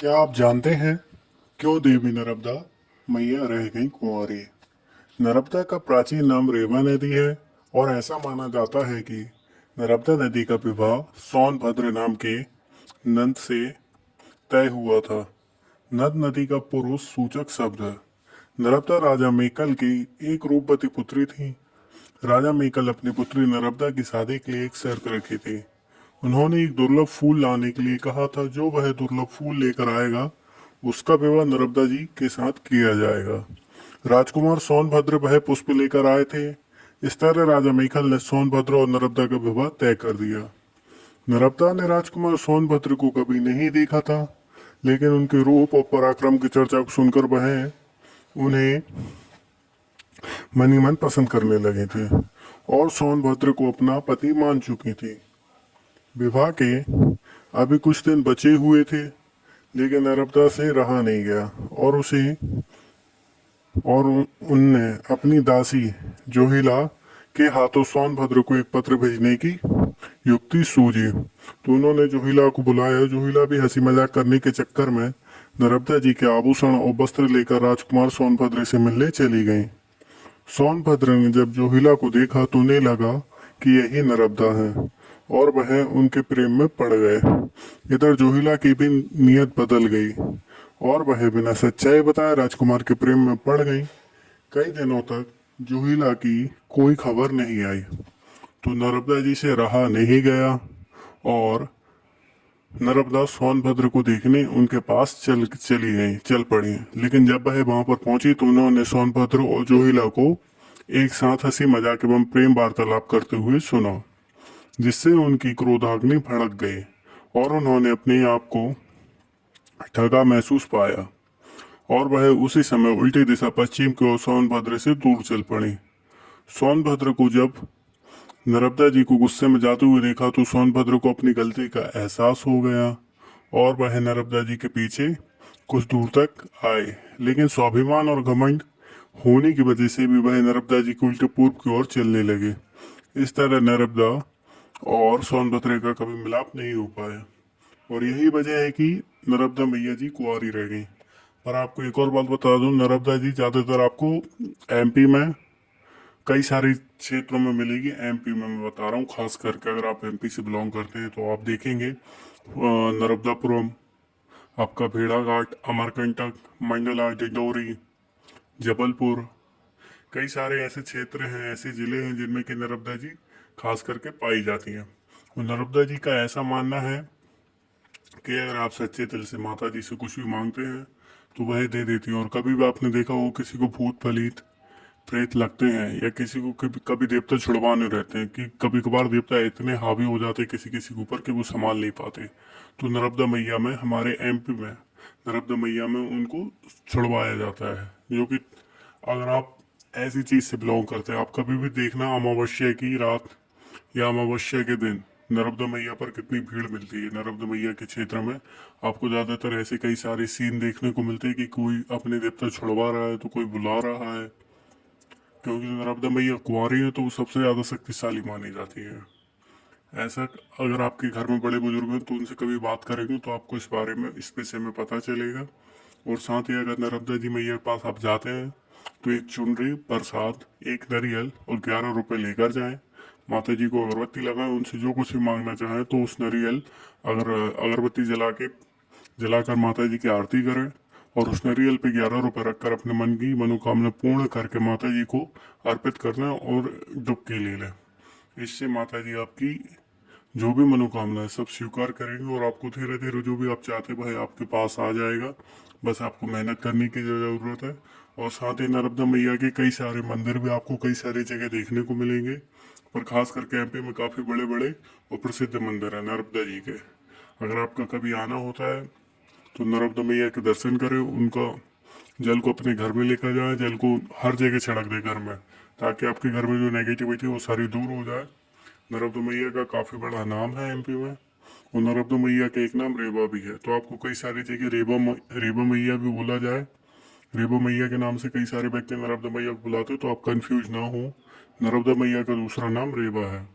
क्या आप जानते हैं क्यों देवी नर्मदा मैया रह गई कुंवारी? नर्मदा का प्राचीन नाम रेवा नदी है और ऐसा माना जाता है कि नर्मदा नदी का विवाह सोनभद्र नाम के नंद से तय हुआ था। नद नदी का पुरुष सूचक शब्द है। नर्मदा राजा मेकल की एक रूपवती पुत्री थी। राजा मेकल अपनी पुत्री नर्मदा की शादी के लिए एक शर्त रखी थी। उन्होंने एक दुर्लभ फूल लाने के लिए कहा था। जो वह दुर्लभ फूल लेकर आएगा उसका विवाह नर्मदा जी के साथ किया जाएगा। राजकुमार सोनभद्र वह पुष्प लेकर आए थे। इस तरह राजा मेखल ने सोनभद्र और नर्मदा का विवाह तय कर दिया। नर्मदा ने राजकुमार सोनभद्र को कभी नहीं देखा था, लेकिन उनके रूप और पराक्रम की चर्चा को सुनकर वह उन्हें मनी मन पसंद करने लगे थे और सोनभद्र को अपना पति मान चुकी थी। विवाह के अभी कुछ दिन बचे हुए थे, लेकिन नर्मदा से रहा नहीं गया और उनने अपनी दासी जोहिला के हाथों सोनभद्र को एक पत्र भेजने की युक्ति सूझी। तो उन्होंने जोहिला को बुलाया। जोहिला भी हंसी मजाक करने के चक्कर में नर्मदा जी के आभूषण और वस्त्र लेकर राजकुमार सोनभद्र से मिलने चली गई। सोनभद्र ने जब जोहिला को देखा तो उन्हें लगा कि यही नर्मदा है और वह उनके प्रेम में पड़ गए। इधर जोहिला की भी नीयत बदल गई और वह बिना सच्चाई बताए राजकुमार के प्रेम में पड़ गई। कई दिनों तक जोहिला की कोई खबर नहीं आई, तो नर्मदा जी से रहा नहीं गया और नर्मदा सोनभद्र को देखने उनके पास चल पड़ी। लेकिन जब वह वहां पर पहुंची तो उन्होंने सोनभद्र और जोहिला को एक साथ हंसी मजाक एवं प्रेम वार्तालाप करते हुए सुना, जिससे उनकी क्रोधाग्नि भड़क गई और उन्होंने अपने आप को ठगा महसूस पाया और वह उसी समय उल्टी दिशा पश्चिम की ओर सोनभद्र से दूर चल पड़ी। सोनभद्र को जब नर्मदा जी को गुस्से में जाते हुए देखा तो सोनभद्र को अपनी गलती का एहसास हो गया और वह नर्मदा जी के पीछे कुछ दूर तक आए, लेकिन स्वाभिमान और घमंड होने की वजह से भी वह नर्मदा जी के उल्टे पूर्व की ओर चलने लगे। इस तरह नर्मदा और सोनभद्र का कभी मिलाप नहीं हो पाया और यही वजह है कि नर्मदा मैया जी कुंवारी रह गई। पर आपको एक और बात बता दूं, नर्मदा जी ज़्यादातर आपको एमपी में कई सारे क्षेत्रों में मिलेगी। एमपी में मैं बता रहा हूँ, खास करके अगर आप एमपी से बिलोंग करते हैं तो आप देखेंगे नर्मदापुरम, आपका भेड़ाघाट, अमरकंटक, मंडला, डिंडोरी, जबलपुर, कई सारे ऐसे क्षेत्र हैं, ऐसे जिले हैं जिनमें कि नर्मदा जी खास करके पाई जाती हैं। और नर्मदा जी का ऐसा मानना है कि अगर आप सच्चे दिल से माता जी से कुछ भी मांगते हैं तो वह दे देती हैं। और कभी भी आपने देखा हो किसी को भूत फलीत प्रेत लगते हैं या किसी को कभी कभी देवता छुड़वाने रहते हैं कि कभी कभार देवता इतने हावी हो जाते हैं किसी किसी के ऊपर कि वो संभाल नहीं पाते, तो नर्मदा मैया में, हमारे एमपी में नर्मदा मैया में उनको छुड़वाया जाता है। जो कि अगर आप ऐसी चीज़ से बिलोंग करते हैं, आप कभी भी देखना अमावस्या की रात या अमावस्या के दिन नर्मदा मैया पर कितनी भीड़ मिलती है। नर्मदा मैया के क्षेत्र में आपको ज़्यादातर ऐसे कई सारे सीन देखने को मिलते हैं कि कोई अपने देवता छुड़वा रहा है तो कोई बुला रहा है, क्योंकि नर्मदा मैया कुंवारी है तो वो सबसे ज़्यादा शक्तिशाली मानी जाती है। ऐसा अगर आपके घर में बड़े बुजुर्ग हैं तो उनसे कभी बात करेंगे तो आपको इस बारे में, इस विषय में पता चलेगा। और साथ ही अगर नर्मदा जी मैया के पास आप जाते हैं तो एक चुनरी, प्रसाद, एक नारियल और 11 रुपये लेकर जाएं। माता जी को अगरबत्ती लगाएं, उनसे जो कुछ भी मांगना चाहें तो उस नारियल, अगर अगरबत्ती जलाकर माता जी की आरती करें और उस नारियल पे 11 रुपये रखकर अपने मन की मनोकामना पूर्ण करके माता जी को अर्पित करना और डुबकी ले लें। इससे माता जी आपकी जो भी मनोकामना है सब स्वीकार करेंगे और आपको धीरे धीरे जो भी आप चाहते हैं भाई आपके पास आ जाएगा। बस आपको मेहनत करने की ज़रूरत है। और साथ ही नर्मदा मैया के कई सारे मंदिर भी आपको कई सारी जगह देखने को मिलेंगे, पर खास करके एमपी में काफ़ी बड़े बड़े और प्रसिद्ध मंदिर हैं नर्मदा जी के। अगर आपका कभी आना होता है तो नर्मदा मैया के दर्शन करें, उनका जल को अपने घर में लेकर जाएं, जल को हर जगह छिड़क दें घर में, ताकि आपके घर में जो नेगेटिविटी है वो सारी दूर हो जाए। नर्मदा मैया का काफ़ी बड़ा नाम है एमपी में और नर्मदा मैया का एक नाम रेबा भी है। तो आपको कई सारी जगह रेबा मैया भी बोला जाए। रेबा मैया के नाम से कई सारे व्यक्ति नर्मदा मैया को बुलाते, तो आप कंफ्यूज ना हो। नर्मदा मैया का दूसरा नाम रेबा है।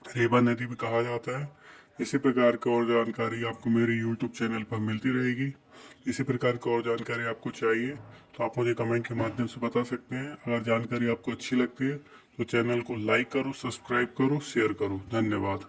रेबा नदी भी कहा जाता है। इसी प्रकार की और जानकारी आपको मेरे यूट्यूब चैनल पर मिलती रहेगी। इसी प्रकार की और जानकारी आपको चाहिए तो आप मुझे कमेंट के माध्यम से बता सकते हैं। अगर जानकारी आपको अच्छी लगती है तो चैनल को लाइक करो, सब्सक्राइब करो, शेयर करो। धन्यवाद।